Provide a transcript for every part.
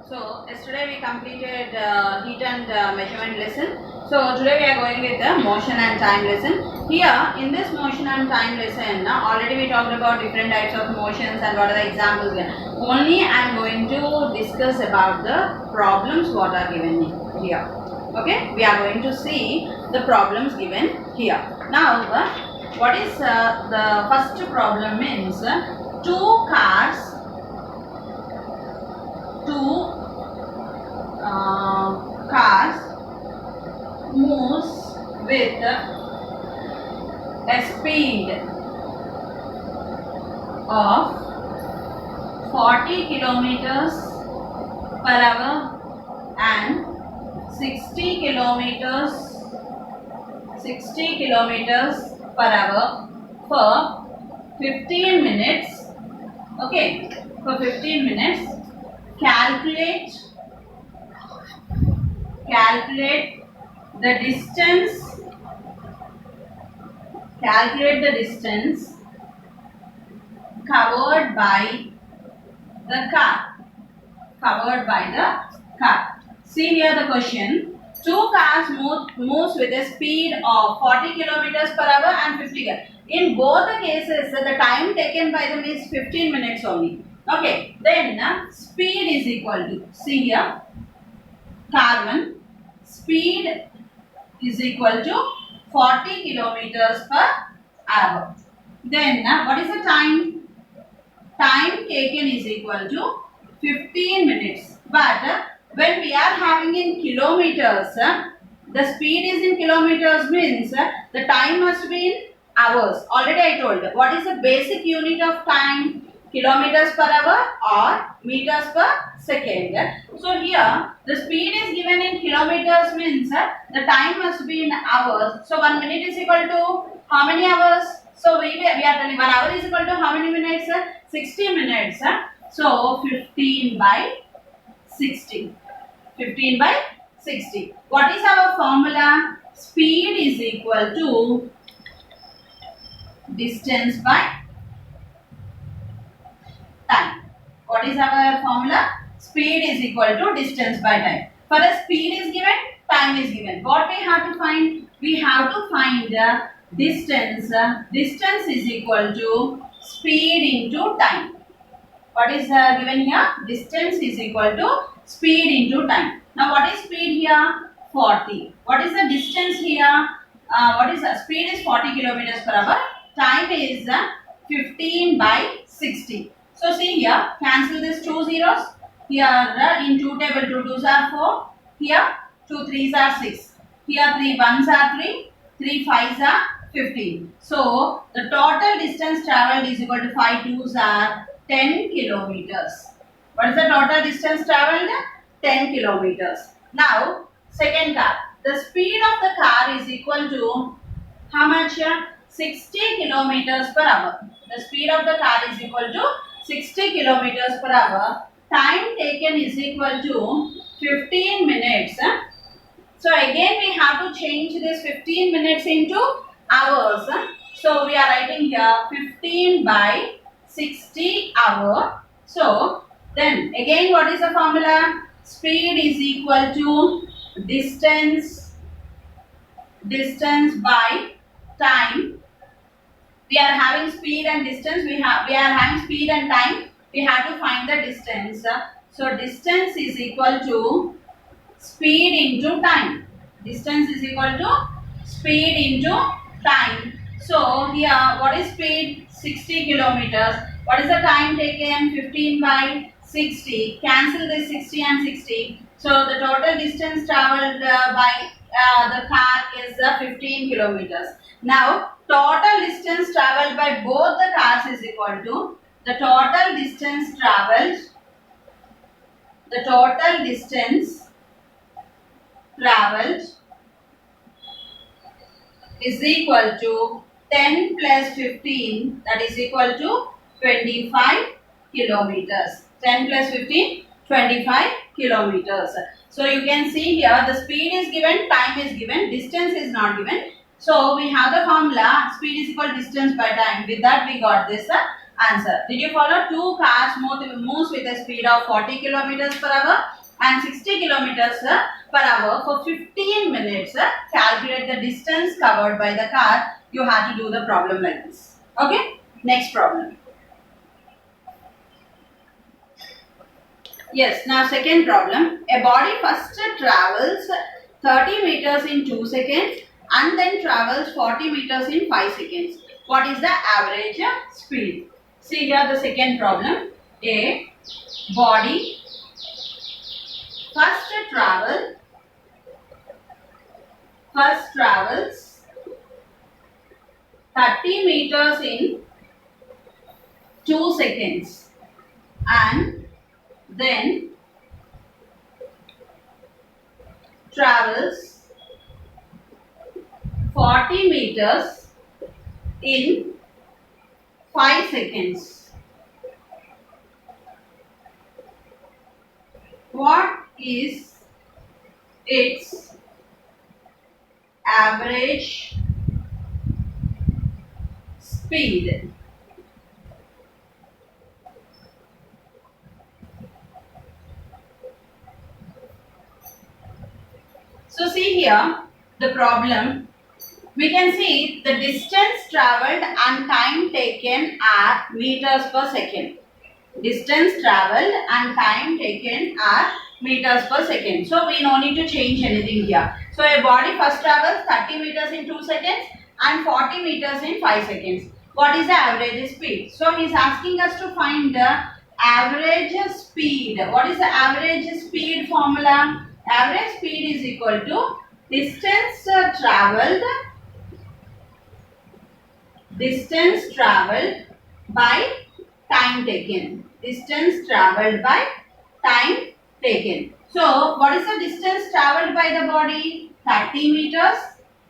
So yesterday we completed heat and measurement lesson. So today we are going with the motion and time lesson. Here in this motion and time lesson, already we talked about different types of motions and what are the examples here. Only I am going to discuss about the problems what are given here. Okay, we are going to see the problems given here. Now, what is the first problem means two cars moves with a speed of 40 kilometers per hour and 60 kilometers per hour for 15 minutes. Okay, for 15 minutes. Calculate the distance. Calculate the distance covered by the car. See here the question. Two cars moves with a speed of 40 kilometers per hour and 50 km. In both the cases, the time taken by them is 15 minutes only. Okay, then speed is equal to, see here, car 1, speed is equal to 40 kilometers per hour. Then what is the time? Time taken is equal to 15 minutes. But when we are having in kilometers, the speed is in kilometers means the time must be in hours. Already I told. What is the basic unit of time? Kilometers per hour or meters per second. So here the speed is given in kilometers means the time must be in hours. So 1 minute is equal to how many hours? So we are telling 1 hour is equal to how many minutes? 60 minutes. So 15 by 60. 15 by 60. What is our formula? Speed is equal to distance by time. What is our formula? Speed is equal to distance by time. For the speed is given, time is given. What we have to find? We have to find the distance. Distance is equal to speed into time. What is given here? Distance is equal to speed into time. Now what is speed here? 40. What is the distance here? What is the speed is 40 kilometers per hour. Time is 15 by 60. So see here, cancel this 2 zeros. Here in 2 table 2 2s are 4. Here 2 3s are 6. Here 3 1s are 3. 3 5s are 15. So the total distance travelled is equal to 5 2s are 10 kilometers. What is the total distance travelled? 10 kilometers. Now second car. The speed of the car is equal to how much? 60 kilometers per hour. The speed of the car is equal to 60 kilometers per hour. Time taken is equal to 15 minutes. So again we have to change this 15 minutes into hours. So we are writing here 15 by 60 hour. So then again what is the formula? Speed is equal to distance by time. We are having speed and distance. We are having speed and time. We have to find the distance. So distance is equal to speed into time. Distance is equal to speed into time. So here what is speed? 60 kilometers. What is the time taken? 15 by 60. Cancel this 60 and 60. So the total distance travelled by the car is 15 kilometers. Now total distance travelled by both the cars is equal to the total distance travelled is equal to 10 plus 15, that is equal to 25 kilometers. 10 plus 15, 25 kilometers. So you can see here the speed is given, time is given, distance is not given. So we have the formula speed is equal to distance by time. With that we got this Answer. Did you follow? Two cars moves with a speed of 40 kilometers per hour and 60 kilometers per hour for 15 minutes. Calculate the distance covered by the car. You have to do the problem like this. Okay. Next problem. Yes. Now second problem. A body first travels 30 meters in 2 seconds and then travels 40 meters in 5 seconds. What is the average speed? See here the second problem. A body first travels 30 meters in 2 seconds and then travels 40 meters in 5 seconds. What is its average speed? So see here the problem. We can see the distance travelled and time taken are meters per second. Distance travelled and time taken are meters per second. So we no need to change anything here. So a body first travels 30 meters in 2 seconds and 40 meters in 5 seconds. What is the average speed? So he is asking us to find the average speed. What is the average speed formula? Average speed is equal to distance travelled by time taken. Distance travelled by time taken. So, what is the distance travelled by the body? 30 meters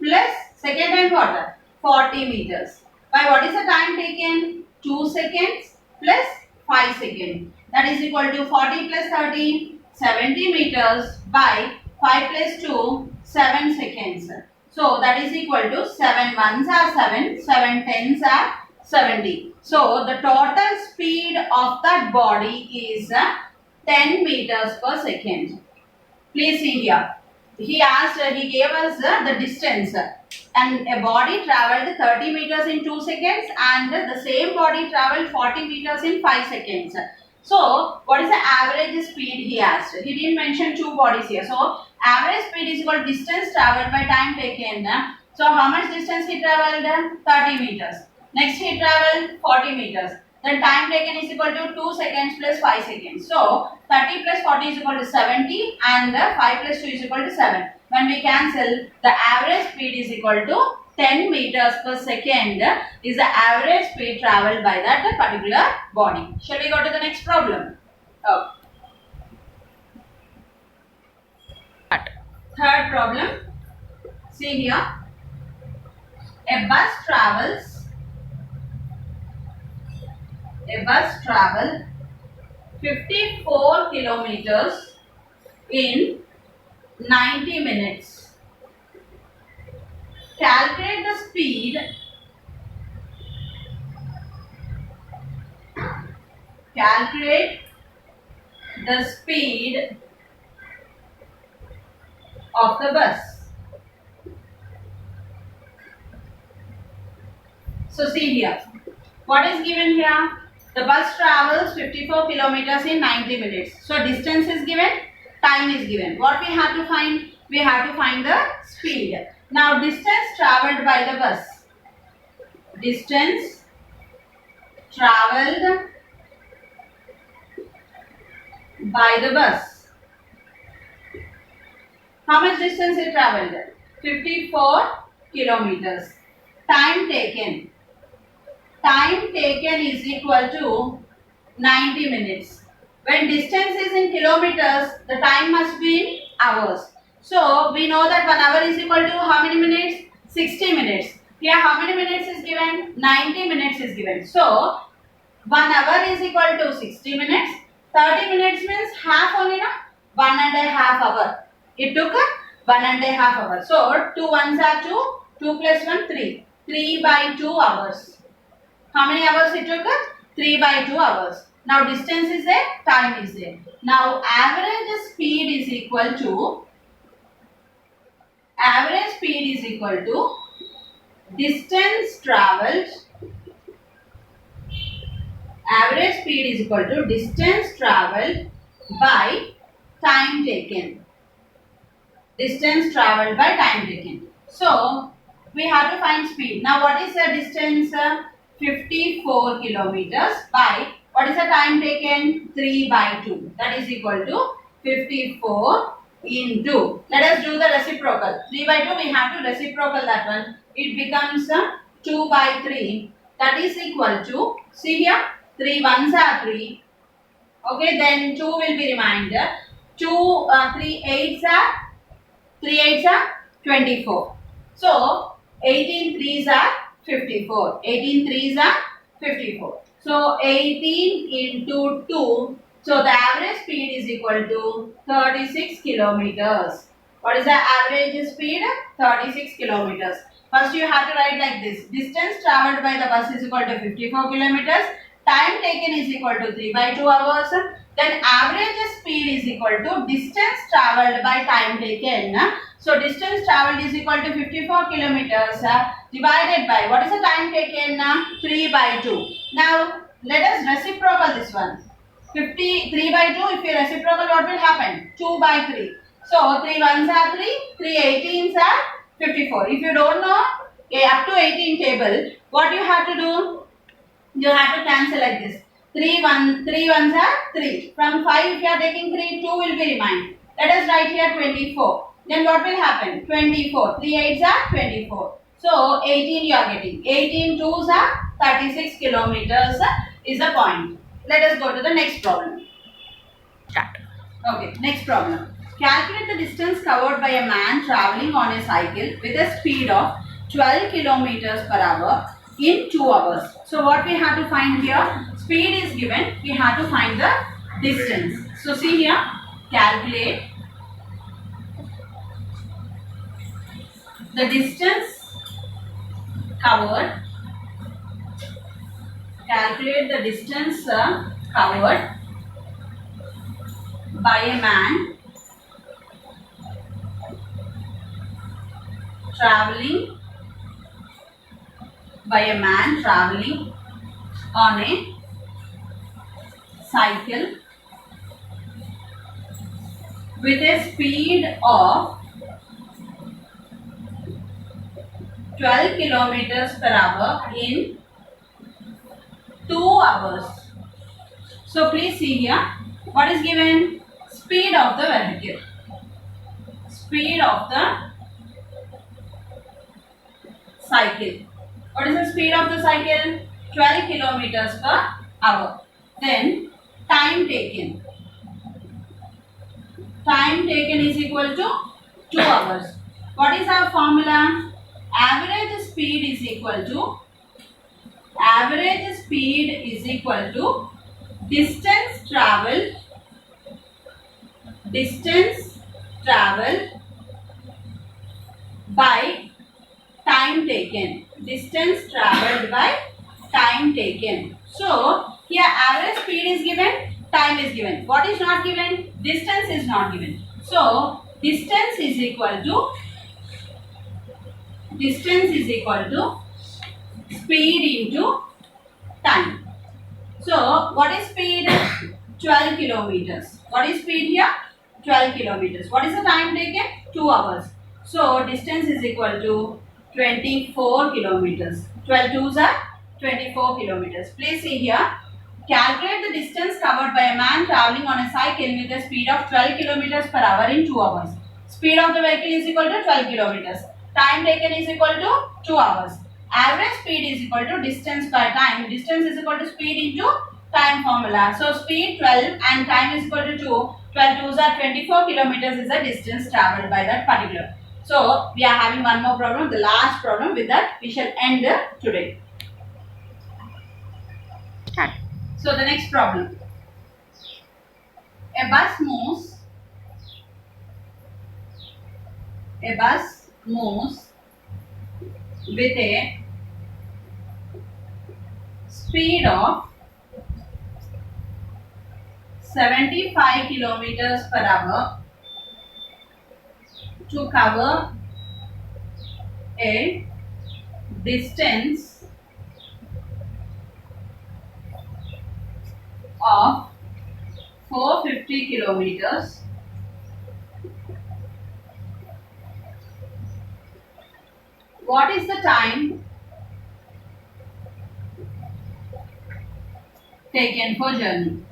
plus second and what? 40 meters. By what is the time taken? 2 seconds plus 5 seconds. That is equal to 40 plus 30, 70 meters by 5 plus 2, 7 seconds. So that is equal to 7 ones are 7, 7 tens are 70. So the total speed of that body is 10 meters per second. Please see here. He gave us the distance and a body travelled 30 meters in 2 seconds and the same body travelled 40 meters in 5 seconds. So, what is the average speed he asked? He didn't mention two bodies here. So, average speed is equal to distance travelled by time taken. So, how much distance he travelled? 30 meters. Next, he travelled 40 meters. Then, time taken is equal to 2 seconds plus 5 seconds. So, 30 plus 40 is equal to 70 and 5 plus 2 is equal to 7. When we cancel, the average speed is equal to 10 meters per second is the average speed travelled by that particular body. Shall we go to the next problem? Oh. Third problem. See here. A bus travels 54 kilometers in 90 minutes. Calculate the speed of the bus. So see here. What is given here? The bus travels 54 kilometers in 90 minutes. So distance is given, time is given. What we have to find? We have to find the speed. Now distance travelled by the bus. Distance travelled by the bus. How much distance it travelled? 54 kilometers. Time taken. Time taken is equal to 90 minutes. When distance is in kilometers, the time must be in hours. So, we know that 1 hour is equal to how many minutes? 60 minutes. Here, how many minutes is given? 90 minutes is given. So, 1 hour is equal to 60 minutes. 30 minutes means half only, na? 1.5 hour. It took 1.5 hour. So, 2 ones are 2. 2 plus 1, 3. 3 by 2 hours. How many hours it took? 3 by 2 hours. Now distance is there, time is there. Now average speed is equal to distance traveled. Average speed is equal to distance traveled by time taken. Distance traveled by time taken. So we have to find speed. Now what is the distance? 54 kilometers by what is the time taken? 3 by 2. That is equal to 54 into. Let us do the reciprocal. 3 by 2 we have to reciprocal that one. It becomes 2 by 3. That is equal to, see here, 3 ones are 3. Okay, then 2 will be remainder. 3 eights are 24. So 18 threes are 54. 18 threes are 54. So 18 into 2. So the average speed is equal to 36 kilometers. What is the average speed? 36 kilometers. First you have to write like this. Distance traveled by the bus is equal to 54 kilometers. Time taken is equal to 3 by 2 hours. Then average speed is equal to distance traveled by time taken. So distance traveled is equal to 54 kilometers divided by what is the time taken? 3 by 2. Now let us reciprocal this one. 3 by 2, if you reciprocal, what will happen? 2 by 3. So 3 ones are 3, 3 18s are 54. If you don't know up to 18 table, what you have to do? You have to cancel like this. 3 ones are 3. From 5 if you are taking 3, 2 will be remain. Let us write here 24. Then what will happen? 24. 3 8s are 24. So 18 you are getting. 18 2s are 36 kilometers is the point. Let us go to the next problem. Okay, next problem. Calculate the distance covered by a man traveling on a cycle with a speed of 12 kilometers per hour in 2 hours. So what we have to find here? Speed is given. We have to find the distance. So see here. Calculate the distance covered. Calculate the distance covered by a man traveling on a cycle with a speed of 12 kilometers per hour in 2 hours. So please see here, what is given? Speed of the vehicle. Speed of the cycle. What is the speed of the cycle? 12 kilometers per hour. Then time taken. Time taken is equal to 2 hours. What is our formula? Average speed is equal to distance traveled by time taken. Distance traveled by time taken. So here average speed is given, time is given. What is not given? Distance is not given. So distance is equal to speed into time. So what is speed? 12 kilometers. What is speed here? 12 kilometers. What is the time taken? 2 hours. So distance is equal to 24 kilometers. 12 twos are 24 kilometers. Please see here. Calculate the distance covered by a man traveling on a cycle with a speed of 12 kilometers per hour in 2 hours. Speed of the vehicle is equal to 12 kilometers. Time taken is equal to 2 hours. Average speed is equal to distance by time. Distance is equal to speed into time formula. So speed 12 and time is equal to 2. 12 twos are 24 kilometers is the distance traveled by that particular. So we are having one more problem, the last problem. With that we shall end today. So the next problem. A bus moves with a speed of 75 kilometers per hour to cover a distance of 450 kilometers what is the time taken for journey?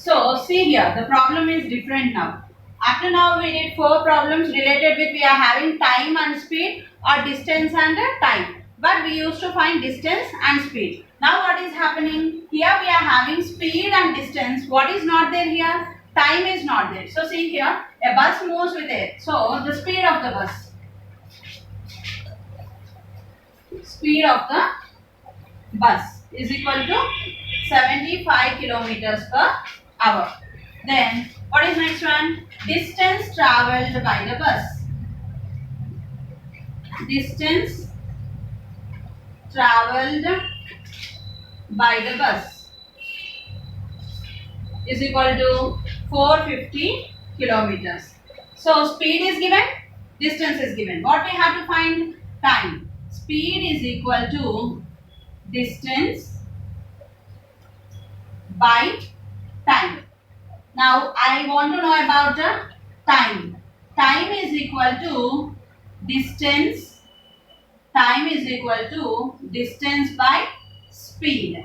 So see here, the problem is different now. Up to now we did 4 problems related with we are having time and speed or distance and time. But we used to find distance and speed. Now what is happening? Here we are having speed and distance. What is not there here? Time is not there. So see here, a bus moves with it. So the speed of the bus. Speed of the bus is equal to 75 kilometers per hour. Then what is next one? Distance travelled by the bus. Distance travelled by the bus is equal to 450 kilometers. So speed is given, distance is given. What we have to find? Time. Speed is equal to distance by time. Now I want to know about the time. Time is equal to distance. Time is equal to distance by speed.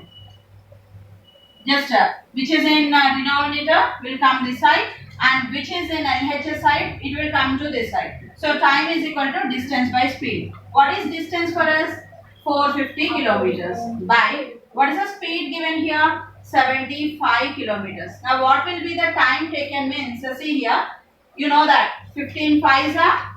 Just which is in denominator will come this side and which is in LHS side it will come to this side. So time is equal to distance by speed. What is distance for us? 450 kilometers by what is the speed given here? 75 kilometers. Now what will be the time taken means? So see here, you know that 15 5s are,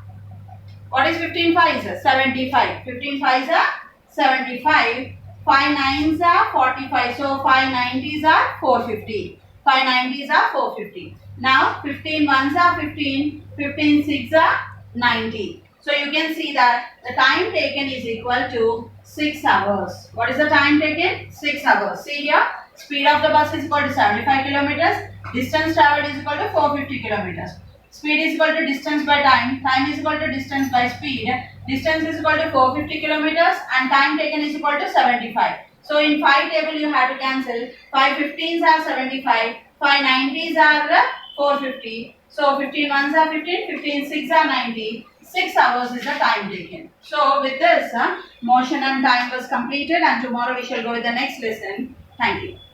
what is 15 5s? 75. 15 5s are 75. 5 9s are 45. So 5 90s are 450. 5 90s are 450. Now 15 1s are 15. 15 6s are 90. So you can see that the time taken is equal to 6 hours. What is the time taken? 6 hours. See here, speed of the bus is equal to 75 kilometers. Distance travelled is equal to 450 kilometers. Speed is equal to distance by time. Time is equal to distance by speed. Distance is equal to 450 kilometers and time taken is equal to 75. So in 5 table you have to cancel. 5 15s are 75. 5 90s are 450. So 15 1s are 15. 15 6 are 90. 6 hours is the time taken. So with this, motion and time was completed and tomorrow we shall go with the next lesson. Thank you.